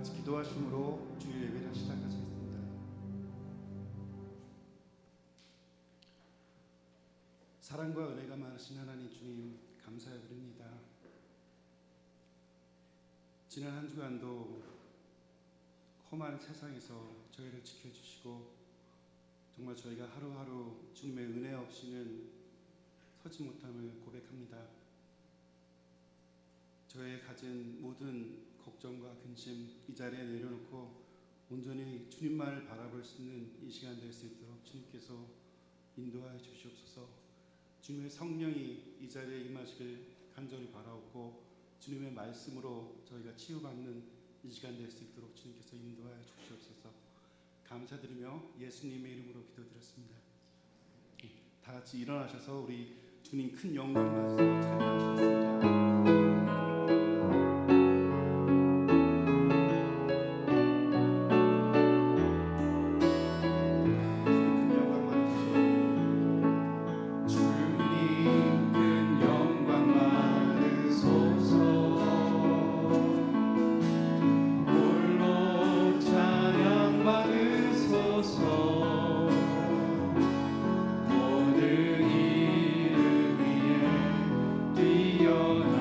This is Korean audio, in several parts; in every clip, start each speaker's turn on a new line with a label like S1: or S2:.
S1: 같이 기도하심으로 주일 예배를 시작하겠습니다. 사랑과 은혜가 많으신 하나님 주님 감사드립니다. 지난 한 주간도 험한 세상에서 저희를 지켜주시고 정말 저희가 하루하루 주님의 은혜 없이는 서지 못함을 고백합니다. 저의 가진 모든 걱정과 근심 이 자리에 내려놓고 온전히 주님만을 바라볼 수 있는 이 시간 될 수 있도록 주님께서 인도하여 주시옵소서. 주님의 성령이 이 자리에 임하시길 간절히 바라옵고 주님의 말씀으로 저희가 치유받는 이 시간 될 수 있도록 주님께서 인도하여 주시옵소서. 감사드리며 예수님의 이름으로 기도드렸습니다. 다 같이 일어나셔서 우리 주님 큰 영광 받으셔서 찬양하시겠습니다.
S2: 모든 이름 위에 뛰어나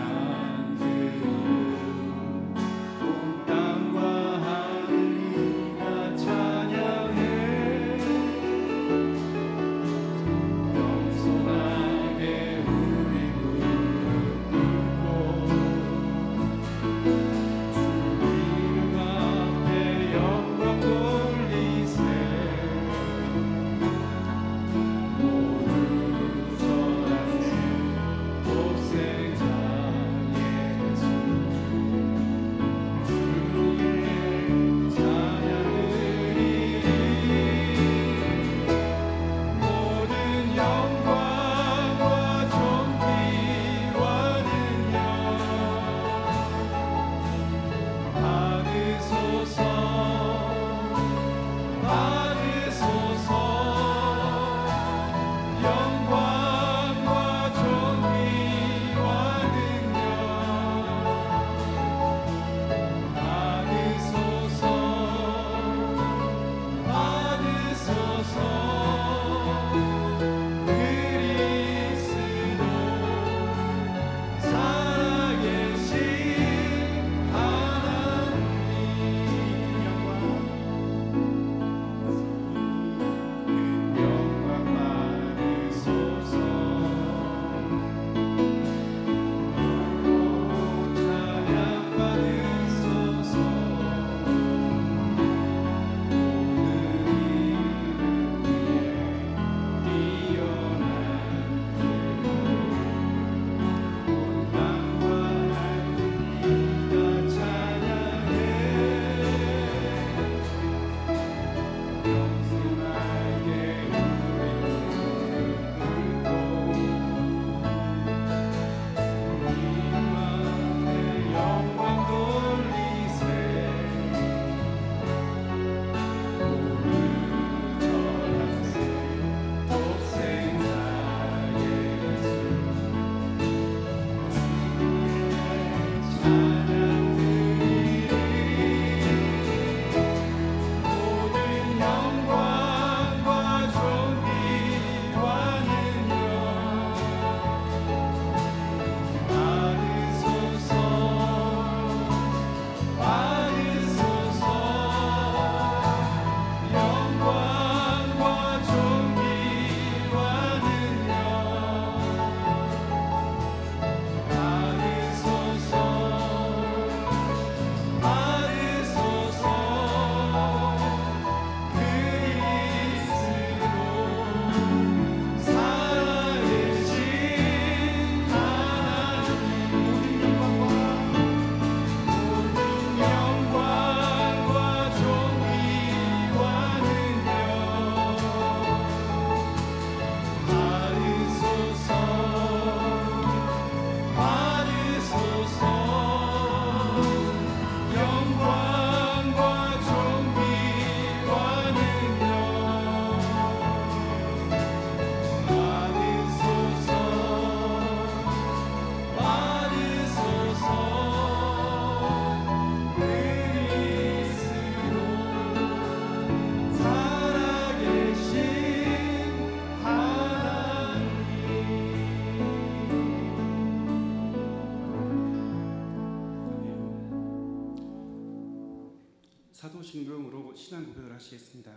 S1: 사도신경으로 신앙 고백을 하시겠습니다.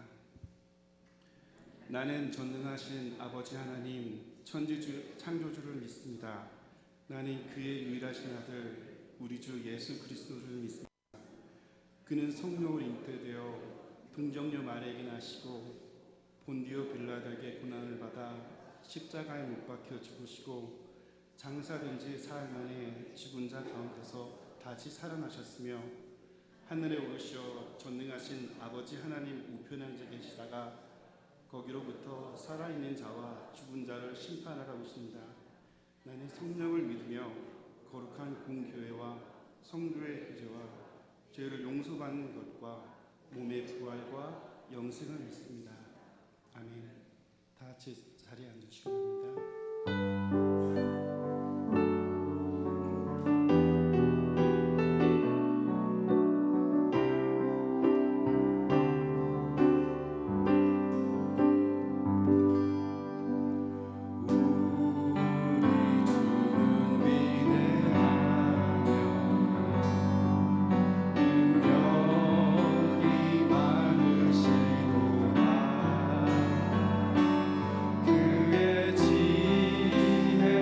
S1: 나는 전능하신 아버지 하나님 천지주 창조주를 믿습니다. 나는 그의 유일하신 아들 우리 주 예수 그리스도를 믿습니다. 그는 성령으로 잉태되어 동정녀 마리아에게 나시고 본디오 빌라도에게 고난을 받아 십자가에 못 박혀 죽으시고 장사된 지 사흘 만에 죽은 자 가운데서 다시 살아나셨으며 하늘에 오르시어 전능하신 아버지 하나님 우편에 앉아 계시다가 거기로부터 살아있는 자와 죽은 자를 심판하러 오십니다. 나는 성령을 믿으며 거룩한 공교회와 성도의 교제와 죄를 용서받는 것과 몸의 부활과 영생을 믿습니다. 아멘. 다 같이 자리에 앉으시기 바랍니다.
S2: 그의 지혜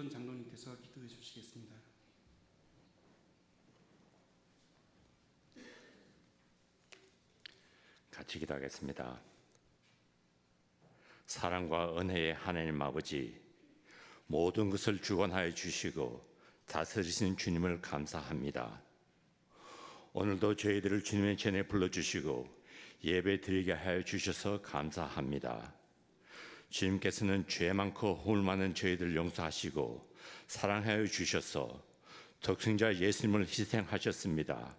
S1: 최재원 장로님께서 기도해 주시겠습니다.
S2: 같이 기도하겠습니다. 사랑과 은혜의 하나님 아버지, 모든 것을 주관하여 주시고 다스리신 주님을 감사합니다. 오늘도 저희들을 주님의 전에 불러주시고 예배 드리게 하여 주셔서 감사합니다. 주님께서는 죄 많고 허물 많은 저희들 용서하시고 사랑하여 주셔서 독생자 예수님을 희생하셨습니다.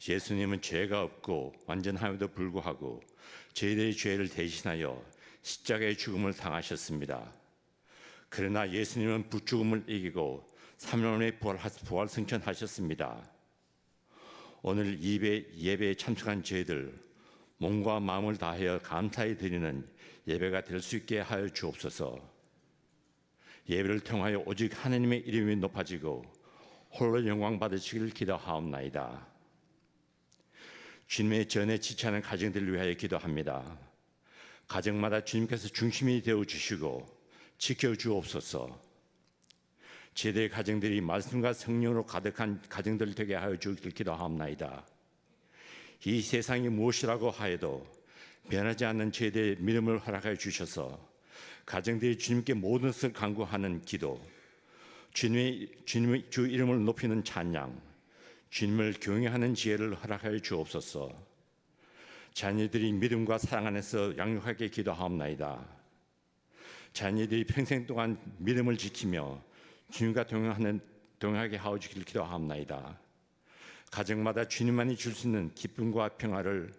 S2: 예수님은 죄가 없고 완전함에도 불구하고 저희들의 죄를 대신하여 십자가의 죽음을 당하셨습니다. 그러나 예수님은 죽음을 이기고 3일 만에 부활 승천하셨습니다. 오늘 예배에 참석한 저희들 몸과 마음을 다하여 감사히 드리는 예배가 될 수 있게 하여 주옵소서. 예배를 통하여 오직 하나님의 이름이 높아지고 홀로 영광 받으시길 기도하옵나이다. 주님의 전에 지체하는 가정들을 위하여 기도합니다. 가정마다 주님께서 중심이 되어주시고 지켜주옵소서. 제대의 가정들이 말씀과 성령으로 가득한 가정들 되게 하여 주길 기도하옵나이다. 이 세상이 무엇이라고 하여도 변하지 않는 제대의 믿음을 허락하여 주셔서 가정들이 주님께 모든 것을 간구하는 기도, 주님의 주 이름을 높이는 찬양, 주님을 경외하는 지혜를 허락하여 주옵소서. 자녀들이 믿음과 사랑 안에서 양육하게 기도하옵나이다. 자녀들이 평생 동안 믿음을 지키며 주님과 동행하게 하여 주길 기도하옵나이다. 가정마다 주님만이 줄 수 있는 기쁨과 평화를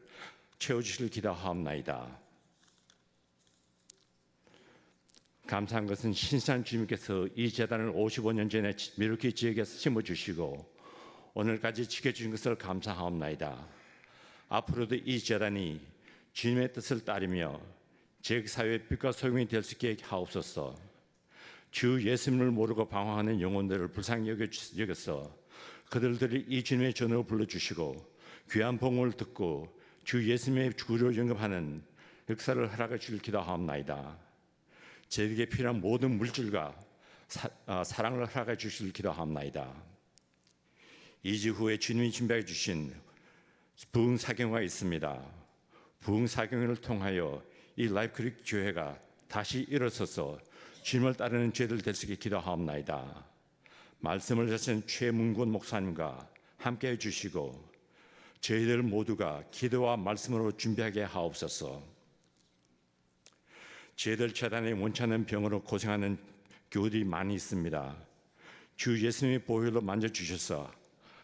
S2: 채워주시길 기도하옵나이다. 감사한 것은 신실한 주님께서 이 제단을 55년 전에 미루키 지역에서 심어주시고 오늘까지 지켜주신 것을 감사하옵나이다. 앞으로도 이 제단이 주님의 뜻을 따르며 지역사회의 빛과 소용이 될 수 있게 하옵소서. 주 예수님을 모르고 방황하는 영혼들을 불쌍히 여겨서 그들이 이 주님의 전으로 불러주시고 귀한 복음을 듣고 주 예수님의 주로 영접하는 역사를 허락해 주길 기도하옵나이다. 저에게 필요한 모든 물질과 사랑을 허락해 주시길 기도하옵나이다. 2주 후에 주님이 준비해 주신 부흥사경회가 있습니다. 부흥사경회를 통하여 이 라이프크릭 교회가 다시 일어서서 주님을 따르는 죄들 될 수 있게 기도하옵나이다. 말씀을 하신 최문권 목사님과 함께해 주시고 저희들 모두가 기도와 말씀으로 준비하게 하옵소서. 저희들 재단에 원치 않는 병으로 고생하는 교우들이 많이 있습니다. 주 예수님의 보혈로 만져주셔서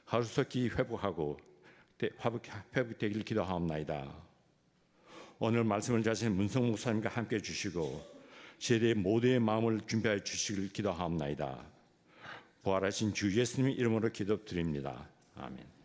S2: 하루속히 회복되길 기도하옵나이다. 오늘 말씀을 자신 문성 목사님과 함께해 주시고 저희의 모두의 마음을 준비하여 주시길 기도하옵나이다. 부활하신 주 예수님의 이름으로 기도드립니다. 아멘.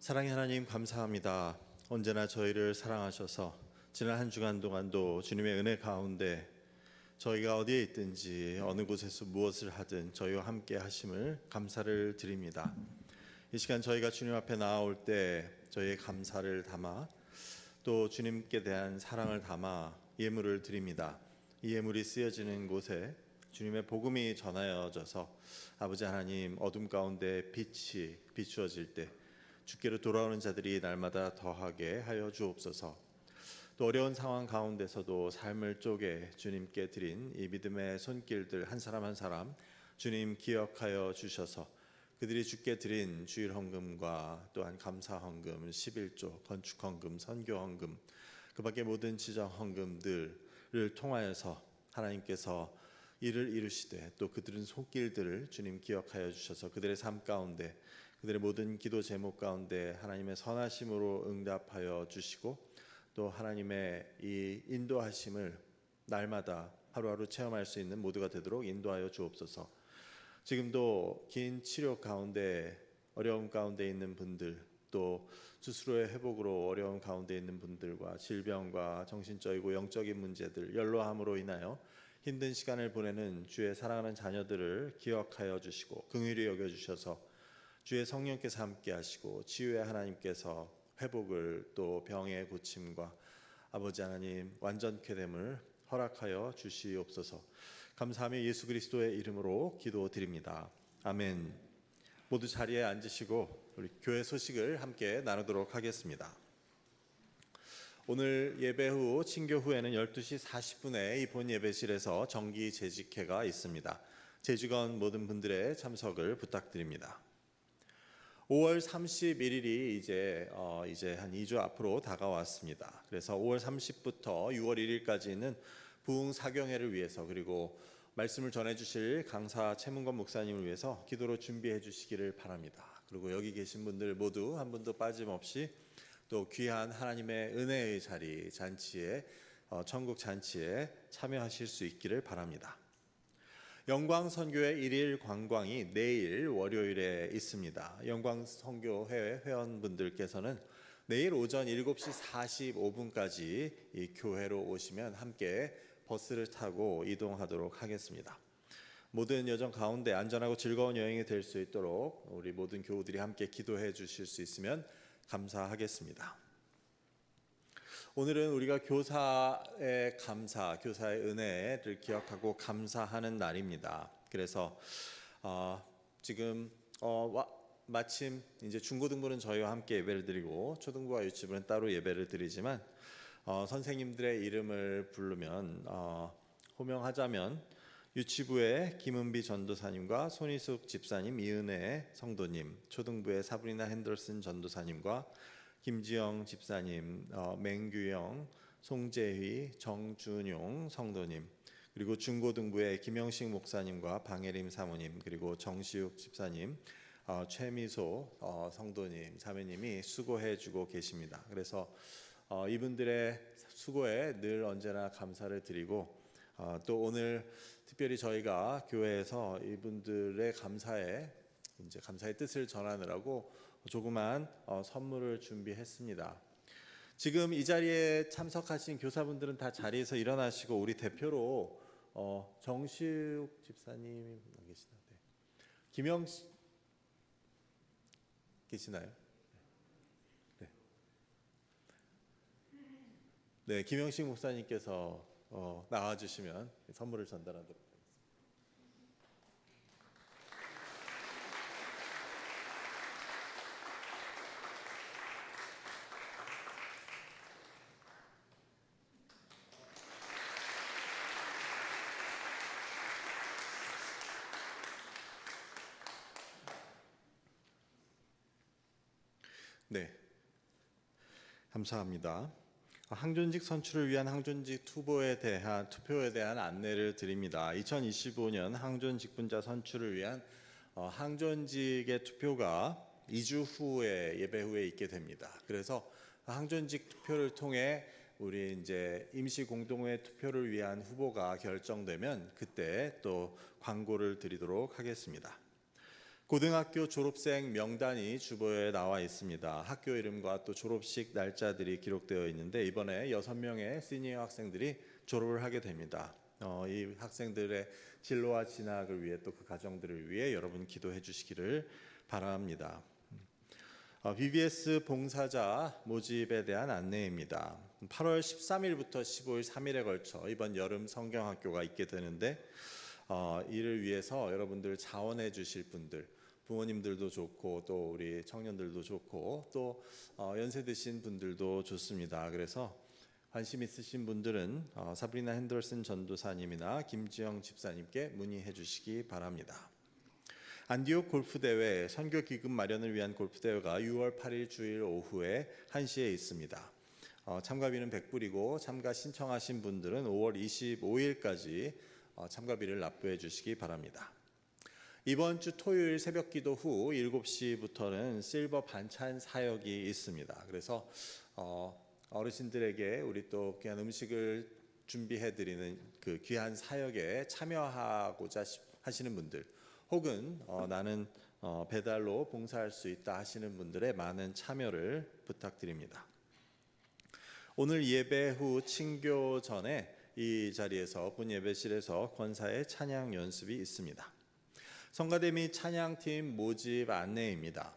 S3: 사랑의 하나님 감사합니다. 언제나 저희를 사랑하셔서 지난 한 주간 동안도 주님의 은혜 가운데 저희가 어디에 있든지 어느 곳에서 무엇을 하든 저희와 함께 하심을 감사를 드립니다. 이 시간 저희가 주님 앞에 나아올 때 저희의 감사를 담아 또 주님께 대한 사랑을 담아 예물을 드립니다. 이 예물이 쓰여지는 곳에 주님의 복음이 전하여져서 아버지 하나님 어둠 가운데 빛이 비추어질 때 주께로 돌아오는 자들이 날마다 더하게 하여 주옵소서. 또 어려운 상황 가운데서도 삶을 쪼개 주님께 드린 이 믿음의 손길들 한 사람 한 사람 주님 기억하여 주셔서 그들이 주께 드린 주일 헌금과 또한 감사 헌금, 11조, 건축 헌금, 선교 헌금, 그밖에 모든 지정 헌금들을 통하여서 하나님께서 일을 이루시되 또 그들은 손길들을 주님 기억하여 주셔서 그들의 삶 가운데 그들의 모든 기도 제목 가운데 하나님의 선하심으로 응답하여 주시고 또 하나님의 이 인도하심을 날마다 하루하루 체험할 수 있는 모두가 되도록 인도하여 주옵소서. 지금도 긴 치료 가운데 어려움 가운데 있는 분들 또 스스로의 회복으로 어려움 가운데 있는 분들과 질병과 정신적이고 영적인 문제들 연로함으로 인하여 힘든 시간을 보내는 주의 사랑하는 자녀들을 기억하여 주시고 긍휼히 여겨 주셔서 주의 성령께서 함께 하시고 치유의 하나님께서 회복을 또 병의 고침과 아버지 하나님 완전케 됨을 허락하여 주시옵소서. 감사하며 예수 그리스도의 이름으로 기도드립니다. 아멘. 모두 자리에 앉으시고 우리 교회 소식을 함께 나누도록 하겠습니다. 오늘 예배 후 친교 후에는 12시 40분에 이 본 예배실에서 정기 재직회가 있습니다. 재직원 모든 분들의 참석을 부탁드립니다. 5월 31일이 이제 한 2주 앞으로 다가왔습니다. 그래서 5월 30일부터 6월 1일까지는 부흥 사경회를 위해서 그리고 말씀을 전해주실 강사 최문건 목사님을 위해서 기도로 준비해 주시기를 바랍니다. 그리고 여기 계신 분들 모두 한 분도 빠짐없이 또 귀한 하나님의 은혜의 자리 잔치에 천국 잔치에 참여하실 수 있기를 바랍니다. 영광선교회 1일 관광이 내일 월요일에 있습니다. 영광선교회 회원분들께서는 내일 오전 7시 45분까지 이 교회로 오시면 함께 버스를 타고 이동하도록 하겠습니다. 모든 여정 가운데 안전하고 즐거운 여행이 될 수 있도록 우리 모든 교우들이 함께 기도해 주실 수 있으면 감사하겠습니다. 오늘은 우리가 교사의 감사, 교사의 은혜를 기억하고 감사하는 날입니다. 그래서 지금 마침 이제 중고등부는 저희와 함께 예배를 드리고 초등부와 유치부는 따로 예배를 드리지만 선생님들의 이름을 부르면 호명하자면 유치부의 김은비 전도사님과 손희숙 집사님, 이은혜 성도님, 초등부의 사브리나 핸더슨 전도사님과 김지영 집사님, 맹규영, 송재휘, 정준용 성도님, 그리고 중고등부의 김영식 목사님과 방혜림 사모님, 그리고 정시욱 집사님, 최미소 성도님, 자매님이 수고해주고 계십니다. 그래서 이분들의 수고에 늘 언제나 감사를 드리고 또 오늘 특별히 저희가 교회에서 이분들의 감사의 뜻을 전하느라고 조그만 선물을 준비했습니다. 지금 이 자리에 참석하신 교사분들은 다 자리에서 일어나시고 우리 대표로 정시욱 집사님 계시나요? 네. 김영식 계시나요? 네. 네, 김영식 목사님께서 나와주시면 선물을 전달하도록. 네, 감사합니다. 항존직 선출을 위한 항존직 투표에 대한 안내를 드립니다. 2025년 항존 직분자 선출을 위한 항존직의 투표가 2주 후에 예배 후에 있게 됩니다. 그래서 항존직 투표를 통해 우리 이제 임시 공동회 투표를 위한 후보가 결정되면 그때 또 광고를 드리도록 하겠습니다. 고등학교 졸업생 명단이 주보에 나와 있습니다. 학교 이름과 또 졸업식 날짜들이 기록되어 있는데 이번에 6명의 시니어 학생들이 졸업을 하게 됩니다. 이 학생들의 진로와 진학을 위해 또 그 가정들을 위해 여러분 기도해 주시기를 바랍니다. BBS 봉사자 모집에 대한 안내입니다. 8월 13일부터 15일 3일에 걸쳐 이번 여름 성경학교가 있게 되는데 이를 위해서 여러분들 자원해 주실 분들, 부모님들도 좋고 또 우리 청년들도 좋고 또 연세 드신 분들도 좋습니다. 그래서 관심 있으신 분들은 사브리나 핸더슨 전도사님이나 김지영 집사님께 문의해 주시기 바랍니다. 안디옥 골프대회 선교 기금 마련을 위한 골프대회가 6월 8일 주일 오후에 1시에 있습니다. 참가비는 100불이고 참가 신청하신 분들은 5월 25일까지 참가비를 납부해 주시기 바랍니다. 이번 주 토요일 새벽 기도 후 7시부터는 실버 반찬 사역이 있습니다. 그래서 어르신들에게 우리 또 귀한 음식을 준비해 드리는 그 귀한 사역에 참여하고자 하시는 분들 혹은 나는 배달로 봉사할 수 있다 하시는 분들의 많은 참여를 부탁드립니다. 오늘 예배 후 친교 전에 이 자리에서 본 예배실에서 권사의 찬양 연습이 있습니다. 성가대 및 찬양팀 모집 안내입니다.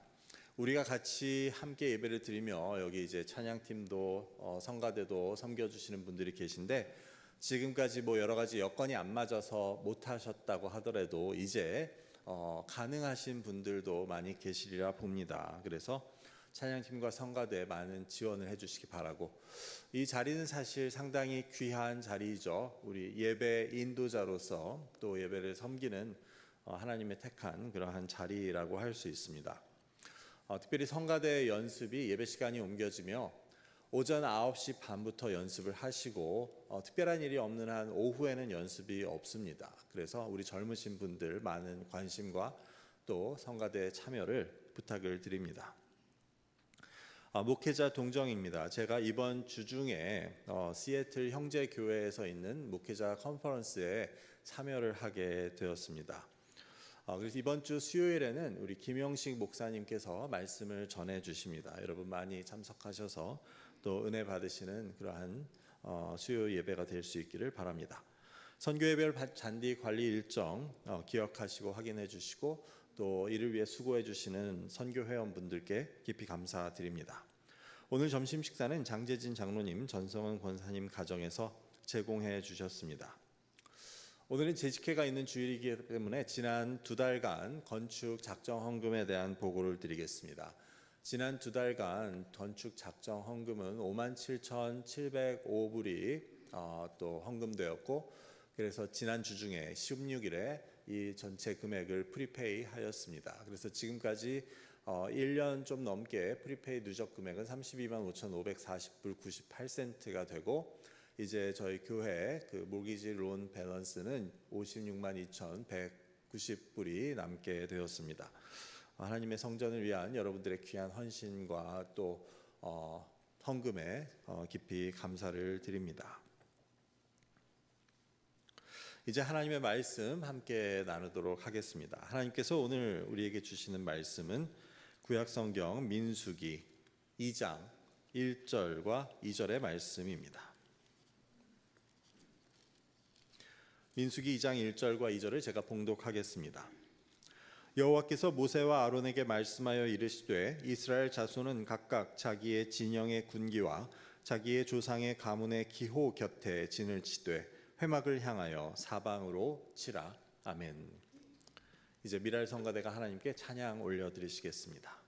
S3: 우리가 같이 함께 예배를 드리며 여기 이제 찬양팀도 성가대도 섬겨주시는 분들이 계신데 지금까지 뭐 여러 가지 여건이 안 맞아서 못 하셨다고 하더라도 이제 가능하신 분들도 많이 계시리라 봅니다. 그래서 찬양팀과 성가대에 많은 지원을 해주시기 바라고, 이 자리는 사실 상당히 귀한 자리이죠. 우리 예배 인도자로서 또 예배를 섬기는 하나님의 택한 그러한 자리라고 할 수 있습니다. 특별히 성가대 연습이 예배 시간이 옮겨지며 오전 9시 반부터 연습을 하시고 특별한 일이 없는 한 오후에는 연습이 없습니다. 그래서 우리 젊으신 분들 많은 관심과 또 성가대 참여를 부탁을 드립니다. 목회자 동정입니다. 제가 이번 주 중에 시애틀 형제교회에서 있는 목회자 컨퍼런스에 참여를 하게 되었습니다. 그래서 이번 주 수요일에는 우리 김영식 목사님께서 말씀을 전해 주십니다. 여러분 많이 참석하셔서 또 은혜 받으시는 그러한 수요 예배가 될 수 있기를 바랍니다. 선교 예배별 잔디 관리 일정 기억하시고 확인해 주시고 또 이를 위해 수고해 주시는 선교 회원분들께 깊이 감사드립니다. 오늘 점심 식사는 장재진 장로님, 전성은 권사님 가정에서 제공해 주셨습니다. 오늘은 재직회가 있는 주일이기 때문에 지난 2달간 건축 작정 헌금에 대한 보고를 드리겠습니다. 지난 2달간 건축 작정 헌금은 57,705불이 또 헌금되었고, 그래서 지난 주 중에 16일에 이 전체 금액을 프리페이 하였습니다. 그래서 지금까지 1년 좀 넘게 프리페이 누적 금액은 32만 5,540불 98센트가 되고, 이제 저희 교회 그 모기지 론 밸런스는 56만 2,190불이 남게 되었습니다. 하나님의 성전을 위한 여러분들의 귀한 헌신과 또 헌금에 깊이 감사를 드립니다. 이제 하나님의 말씀 함께 나누도록 하겠습니다. 하나님께서 오늘 우리에게 주시는 말씀은 구약성경 민수기 2장 1절과 2절의 말씀입니다. 민수기 2장 1절과 2절을 제가 봉독하겠습니다. 여호와께서 모세와 아론에게 말씀하여 이르시되 이스라엘 자손은 각각 자기의 진영의 군기와 자기의 조상의 가문의 기호 곁에 진을 치되 회막을 향하여 사방으로 치라. 아멘. 이제 미랄 성가대가 하나님께 찬양 올려드리시겠습니다.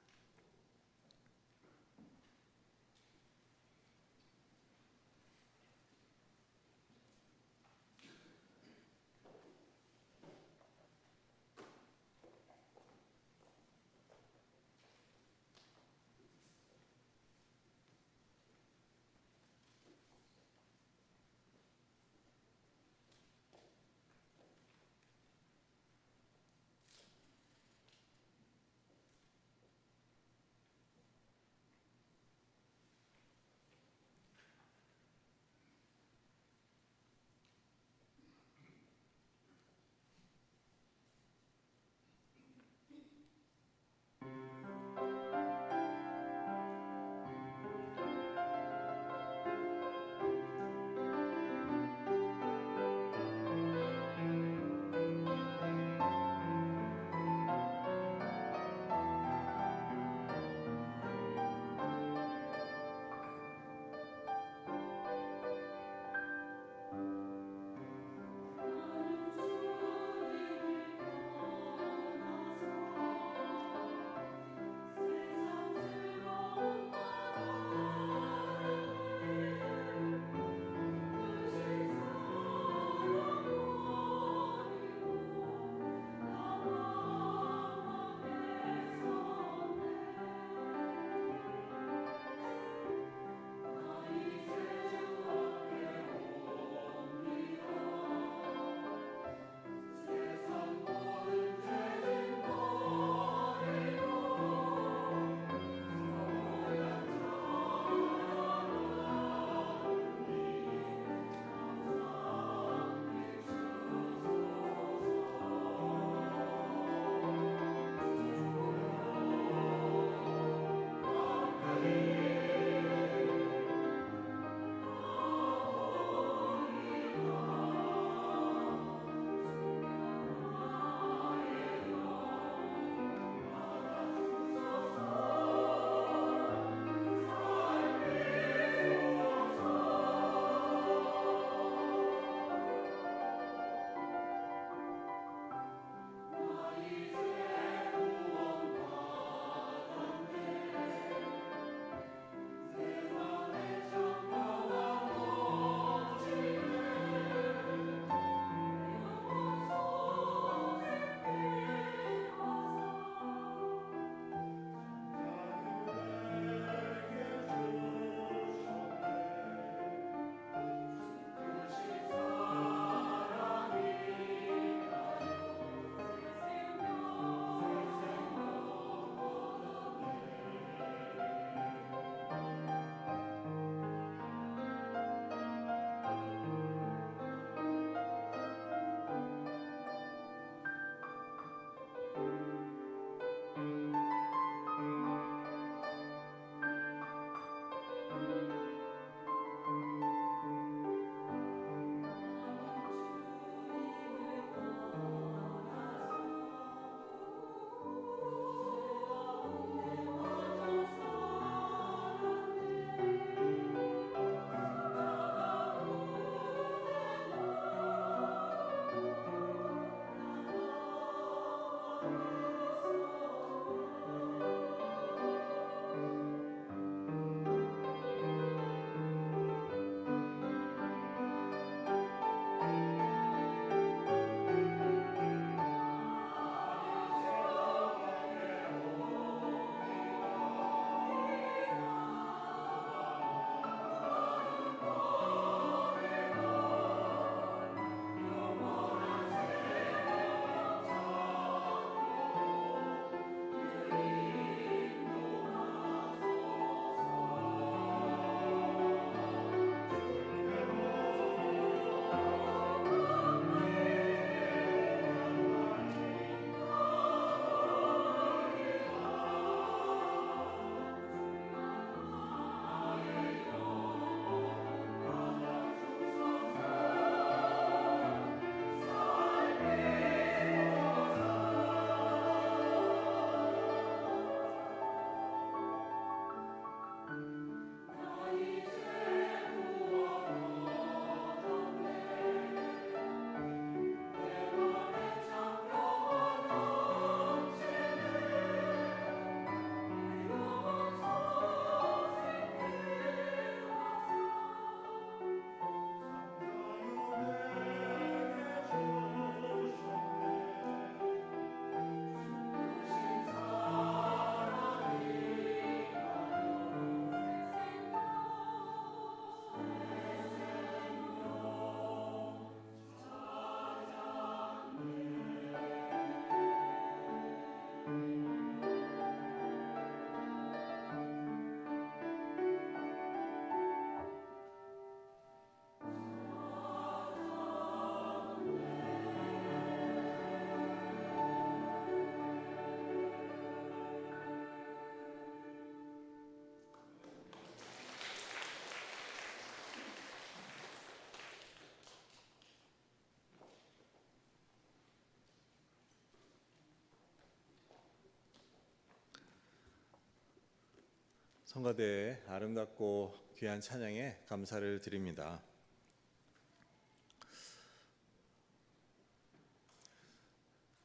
S3: 성가대의 아름답고 귀한 찬양에 감사를 드립니다.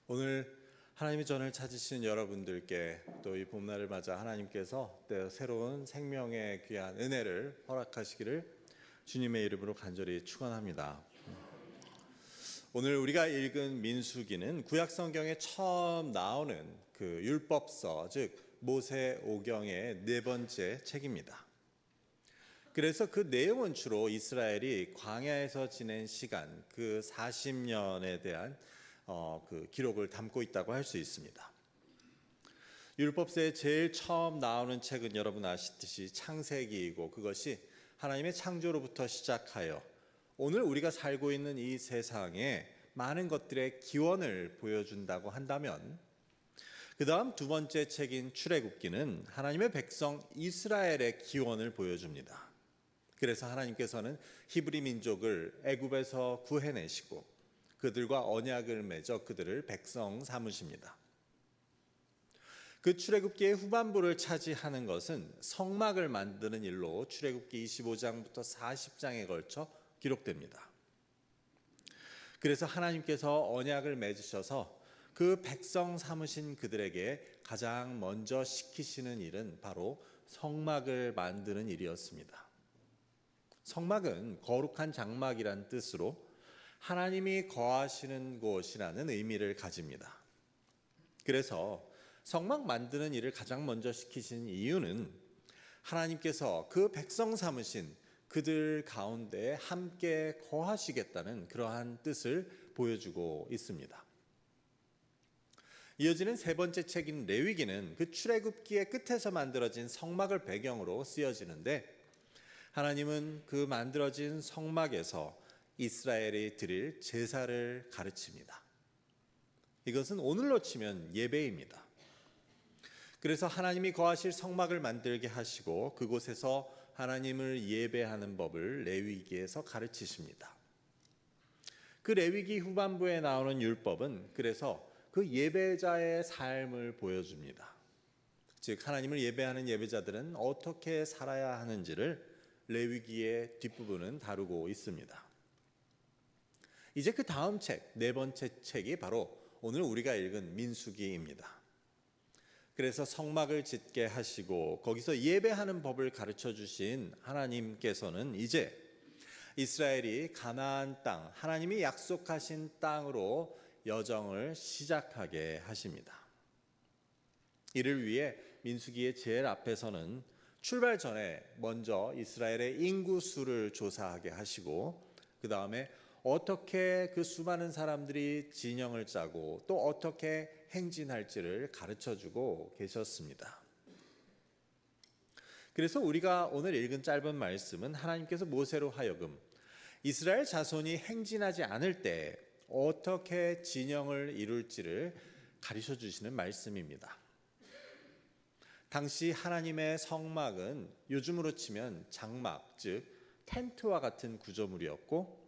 S3: 오늘 하나님의 전을 찾으신 여러분들께 또 이 봄날을 맞아 하나님께서 또 새로운 생명의 귀한 은혜를 허락하시기를 주님의 이름으로 간절히 축원합니다. 오늘 우리가 읽은 민수기는 구약 성경에 처음 나오는 그 율법서, 즉 모세오경의 네 번째 책입니다. 그래서 그 내용은 주로 이스라엘이 광야에서 지낸 시간, 그 40년에 대한 그 기록을 담고 있다고 할 수 있습니다. 율법서에 제일 처음 나오는 책은 여러분 아시듯이 창세기이고, 그것이 하나님의 창조로부터 시작하여 오늘 우리가 살고 있는 이 세상에 많은 것들의 기원을 보여준다고 한다면, 그 다음 두 번째 책인 출애굽기는 하나님의 백성 이스라엘의 기원을 보여줍니다. 그래서 하나님께서는 히브리 민족을 애굽에서 구해내시고 그들과 언약을 맺어 그들을 백성 삼으십니다. 그 출애굽기의 후반부를 차지하는 것은 성막을 만드는 일로 출애굽기 25장부터 40장에 걸쳐 기록됩니다. 그래서 하나님께서 언약을 맺으셔서 그 백성 삼으신 그들에게 가장 먼저 시키시는 일은 바로 성막을 만드는 일이었습니다. 성막은 거룩한 장막이란 뜻으로 하나님이 거하시는 곳이라는 의미를 가집니다. 그래서 성막 만드는 일을 가장 먼저 시키신 이유는 하나님께서 그 백성 삼으신 그들 가운데 함께 거하시겠다는 그러한 뜻을 보여주고 있습니다. 이어지는 세 번째 책인 레위기는 그 출애굽기의 끝에서 만들어진 성막을 배경으로 쓰여지는데, 하나님은 그 만들어진 성막에서 이스라엘이 드릴 제사를 가르칩니다. 이것은 오늘로 치면 예배입니다. 그래서 하나님이 거하실 성막을 만들게 하시고 그곳에서 하나님을 예배하는 법을 레위기에서 가르치십니다. 그 레위기 후반부에 나오는 율법은 그래서 그 예배자의 삶을 보여줍니다. 즉 하나님을 예배하는 예배자들은 어떻게 살아야 하는지를 레위기의 뒷부분은 다루고 있습니다. 이제 그 다음 책, 네 번째 책이 바로 오늘 우리가 읽은 민수기입니다. 그래서 성막을 짓게 하시고 거기서 예배하는 법을 가르쳐 주신 하나님께서는 이제 이스라엘이 가나안 땅, 하나님이 약속하신 땅으로 여정을 시작하게 하십니다. 이를 위해 민수기의 제일 앞에서는 출발 전에 먼저 이스라엘의 인구 수를 조사하게 하시고, 그 다음에 어떻게 그 수많은 사람들이 진영을 짜고 또 어떻게 행진할지를 가르쳐주고 계셨습니다. 그래서 우리가 오늘 읽은 짧은 말씀은 하나님께서 모세로 하여금 이스라엘 자손이 행진하지 않을 때 어떻게 진영을 이룰지를 가르쳐 주시는 말씀입니다. 당시 하나님의 성막은 요즘으로 치면 장막, 즉 텐트와 같은 구조물이었고,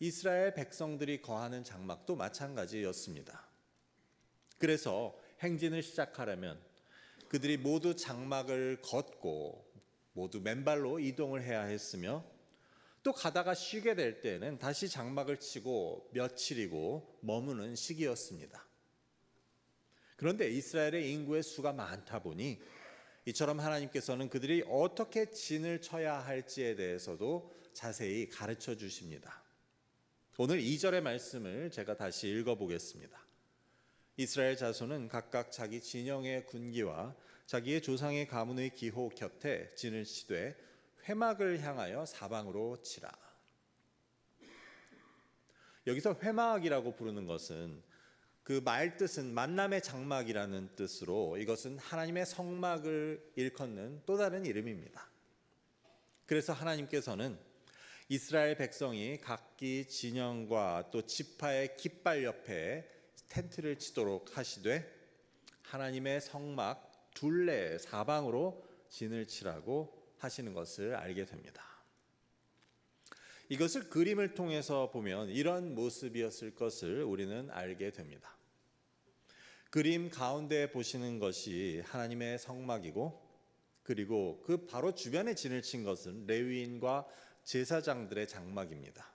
S3: 이스라엘 백성들이 거하는 장막도 마찬가지였습니다. 그래서 행진을 시작하려면 그들이 모두 장막을 걷고 모두 맨발로 이동을 해야 했으며, 또 가다가 쉬게 될 때는 다시 장막을 치고 며칠이고 머무는 시기였습니다. 그런데 이스라엘의 인구의 수가 많다 보니 이처럼 하나님께서는 그들이 어떻게 진을 쳐야 할지에 대해서도 자세히 가르쳐 주십니다. 오늘 2절의 말씀을 제가 다시 읽어보겠습니다. 이스라엘 자손은 각각 자기 진영의 군기와 자기의 조상의 가문의 기호 곁에 진을 치되 회막을 향하여 사방으로 치라. 여기서 회막이라고 부르는 것은 그 말 뜻은 만남의 장막이라는 뜻으로 이것은 하나님의 성막을 일컫는 또 다른 이름입니다. 그래서 하나님께서는 이스라엘 백성이 각기 진영과 또 지파의 깃발 옆에 텐트를 치도록 하시되 하나님의 성막 둘레 사방으로 진을 치라고 하시는 것을 알게 됩니다. 이것을 그림을 통해서 보면 이런 모습이었을 것을 우리는 알게 됩니다. 그림 가운데 보시는 것이 하나님의 성막이고 그리고 그 바로 주변에 진을 친 것은 레위인과 제사장들의 장막입니다.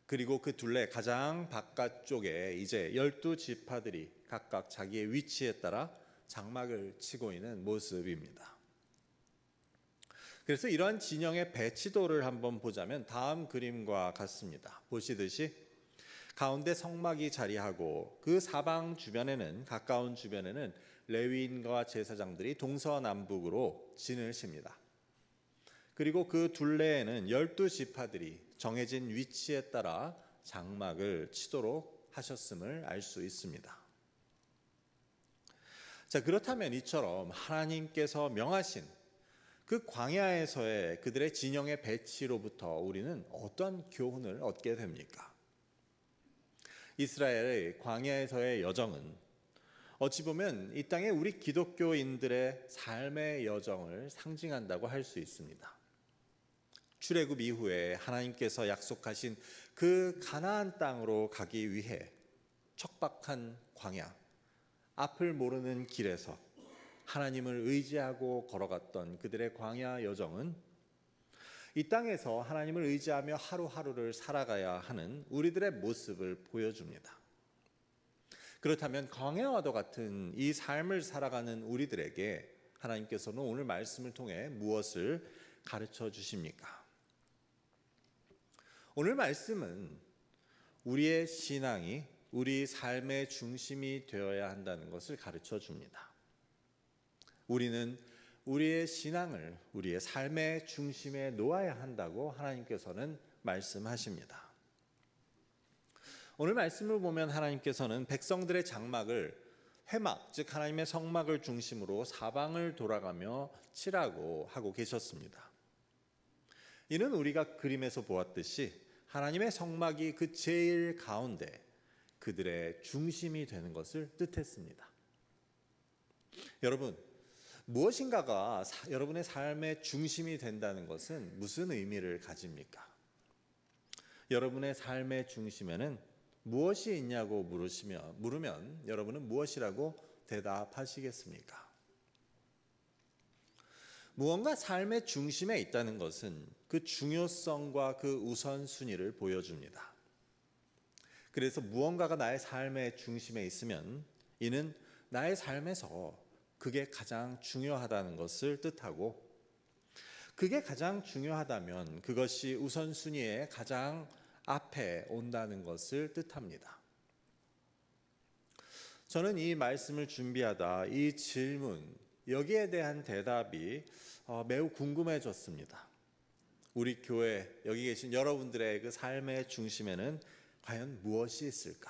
S3: 그리고 그 둘레 가장 바깥쪽에 이제 12지파들이 각각 자기의 위치에 따라 장막을 치고 있는 모습입니다. 그래서 이러한 진영의 배치도를 한번 보자면 다음 그림과 같습니다. 보시듯이 가운데 성막이 자리하고 그 사방 주변에는, 가까운 주변에는 레위인과 제사장들이 동서남북으로 진을 칩니다. 그리고 그 둘레에는 12지파들이 정해진 위치에 따라 장막을 치도록 하셨음을 알 수 있습니다. 자, 그렇다면 이처럼 하나님께서 명하신 그 광야에서의 그들의 진영의 배치로부터 우리는 어떤 교훈을 얻게 됩니까? 이스라엘의 광야에서의 여정은 어찌 보면 이 땅에 우리 기독교인들의 삶의 여정을 상징한다고 할 수 있습니다. 출애굽 이후에 하나님께서 약속하신 그 가나안 땅으로 가기 위해 척박한 광야, 앞을 모르는 길에서 하나님을 의지하고 걸어갔던 그들의 광야 여정은 이 땅에서 하나님을 의지하며 하루하루를 살아가야 하는 우리들의 모습을 보여줍니다. 그렇다면 광야와도 같은 이 삶을 살아가는 우리들에게 하나님께서는 오늘 말씀을 통해 무엇을 가르쳐 주십니까? 오늘 말씀은 우리의 신앙이 우리 삶의 중심이 되어야 한다는 것을 가르쳐 줍니다. 우리는 우리의 신앙을 우리의 삶의 중심에 놓아야 한다고 하나님께서는 말씀하십니다. 오늘 말씀을 보면 하나님께서는 백성들의 장막을 회막, 즉 하나님의 성막을 중심으로 사방을 돌아가며 치라고 하고 계셨습니다. 이는 우리가 그림에서 보았듯이 하나님의 성막이 그 제일 가운데 그들의 중심이 되는 것을 뜻했습니다. 여러분, 무엇인가가 여러분의 삶의 중심이 된다는 것은 무슨 의미를 가집니까? 여러분의 삶의 중심에는 무엇이 있냐고 물으면 여러분은 무엇이라고 대답하시겠습니까? 무언가 삶의 중심에 있다는 것은 그 중요성과 그 우선순위를 보여줍니다. 그래서 무언가가 나의 삶의 중심에 있으면 이는 나의 삶에서 그게 가장 중요하다는 것을 뜻하고, 그게 가장 중요하다면 그것이 우선순위의 가장 앞에 온다는 것을 뜻합니다. 저는 이 말씀을 준비하다 이 질문, 여기에 대한 대답이 매우 궁금해졌습니다. 우리 교회 여기 계신 여러분들의 그 삶의 중심에는 과연 무엇이 있을까?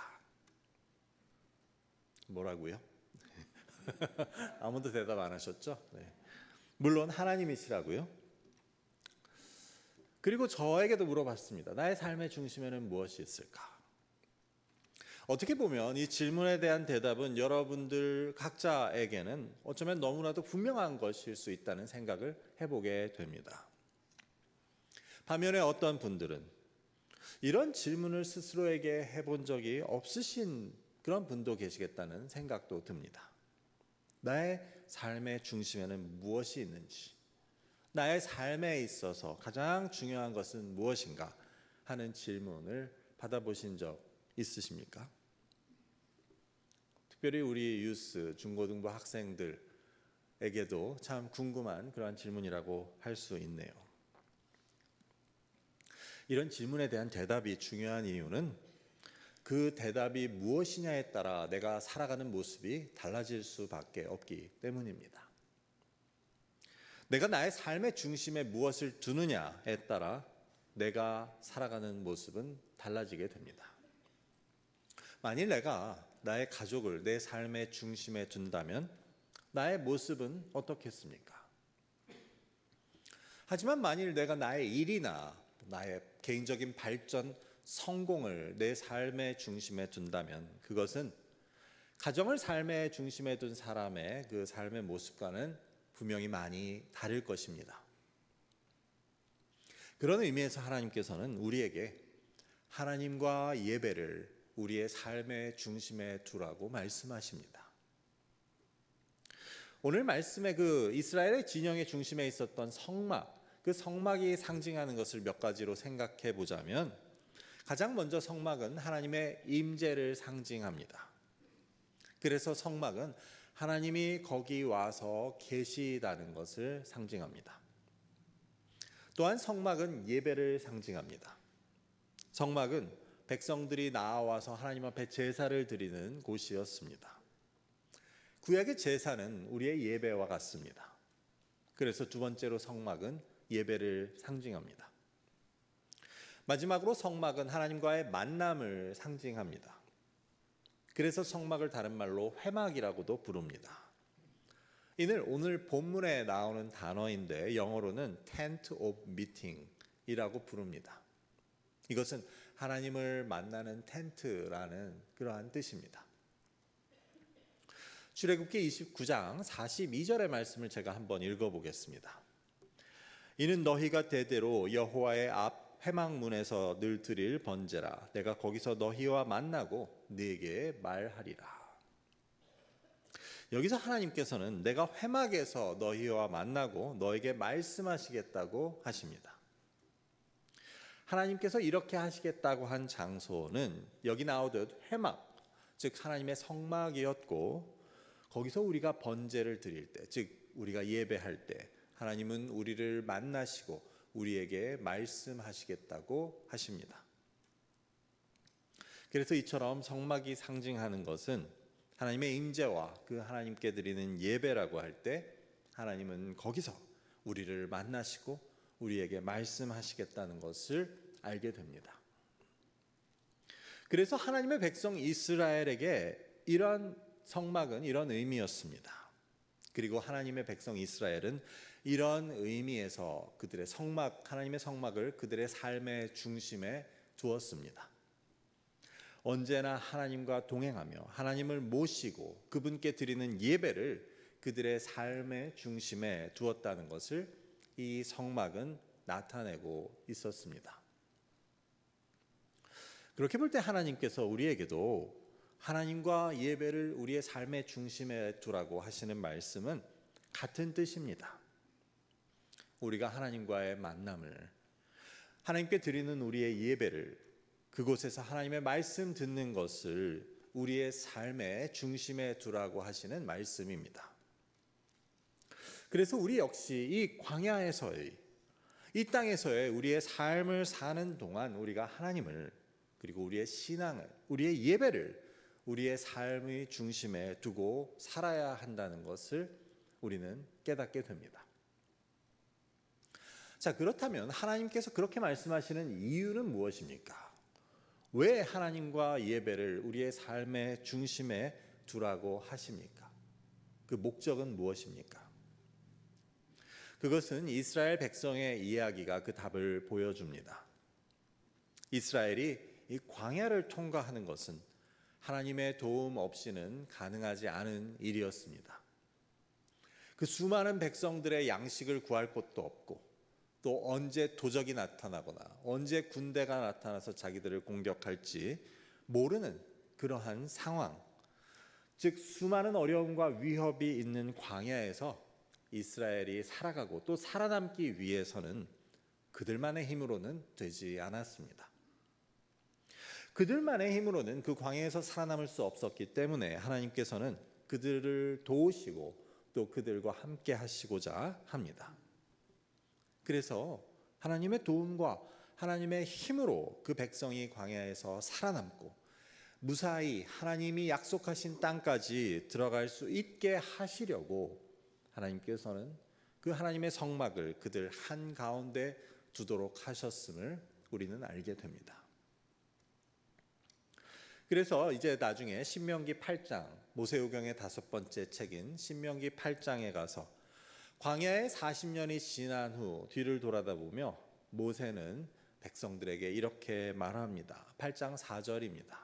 S3: 뭐라고요? 아무도 대답 안 하셨죠? 네. 물론 하나님이시라고요. 그리고 저에게도 물어봤습니다. 나의 삶의 중심에는 무엇이 있을까? 어떻게 보면 이 질문에 대한 대답은 여러분들 각자에게는 어쩌면 너무나도 분명한 것일 수 있다는 생각을 해보게 됩니다. 반면에 어떤 분들은 이런 질문을 스스로에게 해본 적이 없으신 그런 분도 계시겠다는 생각도 듭니다. 나의 삶의 중심에는 무엇이 있는지, 나의 삶에 있어서 가장 중요한 것은 무엇인가 하는 질문을 받아보신 적 있으십니까? 특별히 우리 유스, 중고등부 학생들에게도 참 궁금한 그러한 질문이라고 할 수 있네요. 이런 질문에 대한 대답이 중요한 이유는 그 대답이 무엇이냐에 따라 내가 살아가는 모습이 달라질 수밖에 없기 때문입니다. 내가 나의 삶의 중심에 무엇을 두느냐에 따라 내가 살아가는 모습은 달라지게 됩니다. 만일 내가 나의 가족을 내 삶의 중심에 둔다면 나의 모습은 어떻겠습니까? 하지만 만일 내가 나의 일이나 나의 개인적인 발전, 성공을 내 삶의 중심에 둔다면 그것은 가정을 삶의 중심에 둔 사람의 그 삶의 모습과는 분명히 많이 다를 것입니다. 그런 의미에서 하나님께서는 우리에게 하나님과 예배를 우리의 삶의 중심에 두라고 말씀하십니다. 오늘 말씀의 그 이스라엘의 진영의 중심에 있었던 성막, 그 성막이 상징하는 것을 몇 가지로 생각해 보자면, 가장 먼저 성막은 하나님의 임재를 상징합니다. 그래서 성막은 하나님이 거기 와서 계시다는 것을 상징합니다. 또한 성막은 예배를 상징합니다. 성막은 백성들이 나와서 하나님 앞에 제사를 드리는 곳이었습니다. 구약의 제사는 우리의 예배와 같습니다. 그래서 두 번째로 성막은 예배를 상징합니다. 마지막으로 성막은 하나님과의 만남을 상징합니다. 그래서 성막을 다른 말로 회막이라고도 부릅니다. 이는 오늘 본문에 나오는 단어인데 영어로는 Tent of Meeting이라고 부릅니다. 이것은 하나님을 만나는 텐트라는 그러한 뜻입니다. 출애굽기 29장 42절의 말씀을 제가 한번 읽어보겠습니다. 이는 너희가 대대로 여호와의 앞 회막문에서 늘 드릴 번제라. 내가 거기서 너희와 만나고 네게 말하리라. 여기서 하나님께서는 내가 회막에서 너희와 만나고 너에게 말씀하시겠다고 하십니다. 하나님께서 이렇게 하시겠다고 한 장소는 여기 나오듯 회막, 즉 하나님의 성막이었고, 거기서 우리가 번제를 드릴 때, 즉 우리가 예배할 때 하나님은 우리를 만나시고 우리에게 말씀하시겠다고 하십니다. 그래서 이처럼 성막이 상징하는 것은 하나님의 임재와 그 하나님께 드리는 예배라고 할 때 하나님은 거기서 우리를 만나시고 우리에게 말씀하시겠다는 것을 알게 됩니다. 그래서 하나님의 백성 이스라엘에게 이런 성막은 이런 의미였습니다. 그리고 하나님의 백성 이스라엘은 이런 의미에서 그들의 성막, 하나님의 성막을 그들의 삶의 중심에 두었습니다. 언제나 하나님과 동행하며 하나님을 모시고 그분께 드리는 예배를 그들의 삶의 중심에 두었다는 것을 이 성막은 나타내고 있었습니다. 그렇게 볼 때 하나님께서 우리에게도 하나님과 예배를 우리의 삶의 중심에 두라고 하시는 말씀은 같은 뜻입니다. 우리가 하나님과의 만남을, 하나님께 드리는 우리의 예배를, 그곳에서 하나님의 말씀 듣는 것을 우리의 삶의 중심에 두라고 하시는 말씀입니다. 그래서 우리 역시 이 광야에서의, 이 땅에서의 우리의 삶을 사는 동안 우리가 하나님을, 그리고 우리의 신앙을, 우리의 예배를 우리의 삶의 중심에 두고 살아야 한다는 것을 우리는 깨닫게 됩니다. 자, 그렇다면 하나님께서 그렇게 말씀하시는 이유는 무엇입니까? 왜 하나님과 예배를 우리의 삶의 중심에 두라고 하십니까? 그 목적은 무엇입니까? 그것은 이스라엘 백성의 이야기가 그 답을 보여줍니다. 이스라엘이 이 광야를 통과하는 것은 하나님의 도움 없이는 가능하지 않은 일이었습니다. 그 수많은 백성들의 양식을 구할 곳도 없고, 또 언제 도적이 나타나거나 언제 군대가 나타나서 자기들을 공격할지 모르는 그러한 상황, 즉 수많은 어려움과 위협이 있는 광야에서 이스라엘이 살아가고 또 살아남기 위해서는 그들만의 힘으로는 되지 않았습니다. 그들만의 힘으로는 그 광야에서 살아남을 수 없었기 때문에 하나님께서는 그들을 도우시고 또 그들과 함께 하시고자 합니다. 그래서 하나님의 도움과 하나님의 힘으로 그 백성이 광야에서 살아남고 무사히 하나님이 약속하신 땅까지 들어갈 수 있게 하시려고 하나님께서는 그 하나님의 성막을 그들 한가운데 두도록 하셨음을 우리는 알게 됩니다. 그래서 이제 나중에 신명기 8장, 모세오경의 5번째 책인 신명기 8장에 가서 광야에 40년이 지난 후 뒤를 돌아다보며 모세는 백성들에게 이렇게 말합니다. 8장 4절입니다.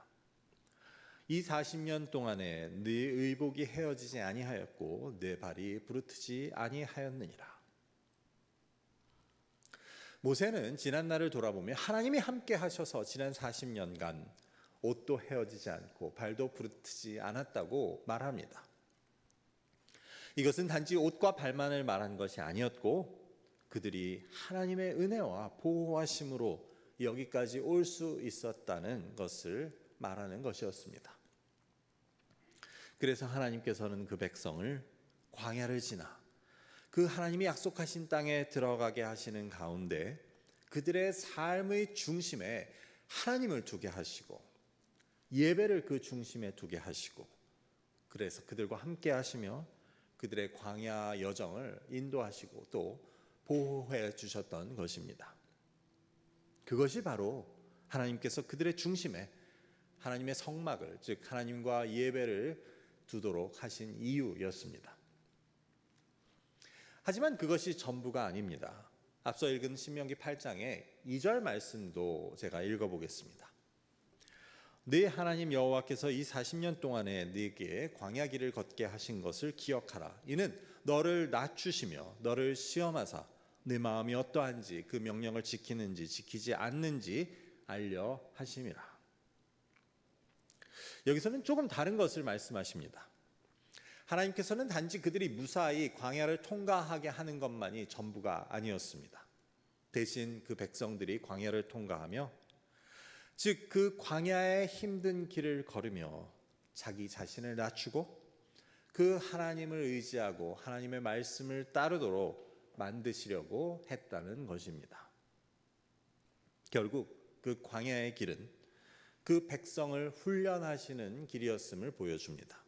S3: 이 40년 동안에 네 의복이 헤어지지 아니하였고 네 발이 부르트지 아니하였느니라. 모세는 지난 날을 돌아보며 하나님이 함께 하셔서 지난 40년간 옷도 헤어지지 않고 발도 부르트지 않았다고 말합니다. 이것은 단지 옷과 발만을 말한 것이 아니었고 그들이 하나님의 은혜와 보호하심으로 여기까지 올 수 있었다는 것을 말하는 것이었습니다. 그래서 하나님께서는 그 백성을 광야를 지나 그 하나님이 약속하신 땅에 들어가게 하시는 가운데 그들의 삶의 중심에 하나님을 두게 하시고 예배를 그 중심에 두게 하시고 그래서 그들과 함께 하시며 그들의 광야 여정을 인도하시고 또 보호해 주셨던 것입니다. 그것이 바로 하나님께서 그들의 중심에 하나님의 성막을, 즉 하나님과 예배를 두도록 하신 이유였습니다. 하지만 그것이 전부가 아닙니다. 앞서 읽은 신명기 8장의 2절 말씀도 제가 읽어보겠습니다. 네 하나님 여호와께서 이 40년 동안에 네게 광야 길을 걷게 하신 것을 기억하라. 이는 너를 낮추시며 너를 시험하사 네 마음이 어떠한지 그 명령을 지키는지 지키지 않는지 알려 하심이라. 여기서는 조금 다른 것을 말씀하십니다. 하나님께서는 단지 그들이 무사히 광야를 통과하게 하는 것만이 전부가 아니었습니다. 대신 그 백성들이 광야를 통과하며 즉 그 광야의 힘든 길을 걸으며 자기 자신을 낮추고 그 하나님을 의지하고 하나님의 말씀을 따르도록 만드시려고 했다는 것입니다. 결국 그 광야의 길은 그 백성을 훈련하시는 길이었음을 보여줍니다.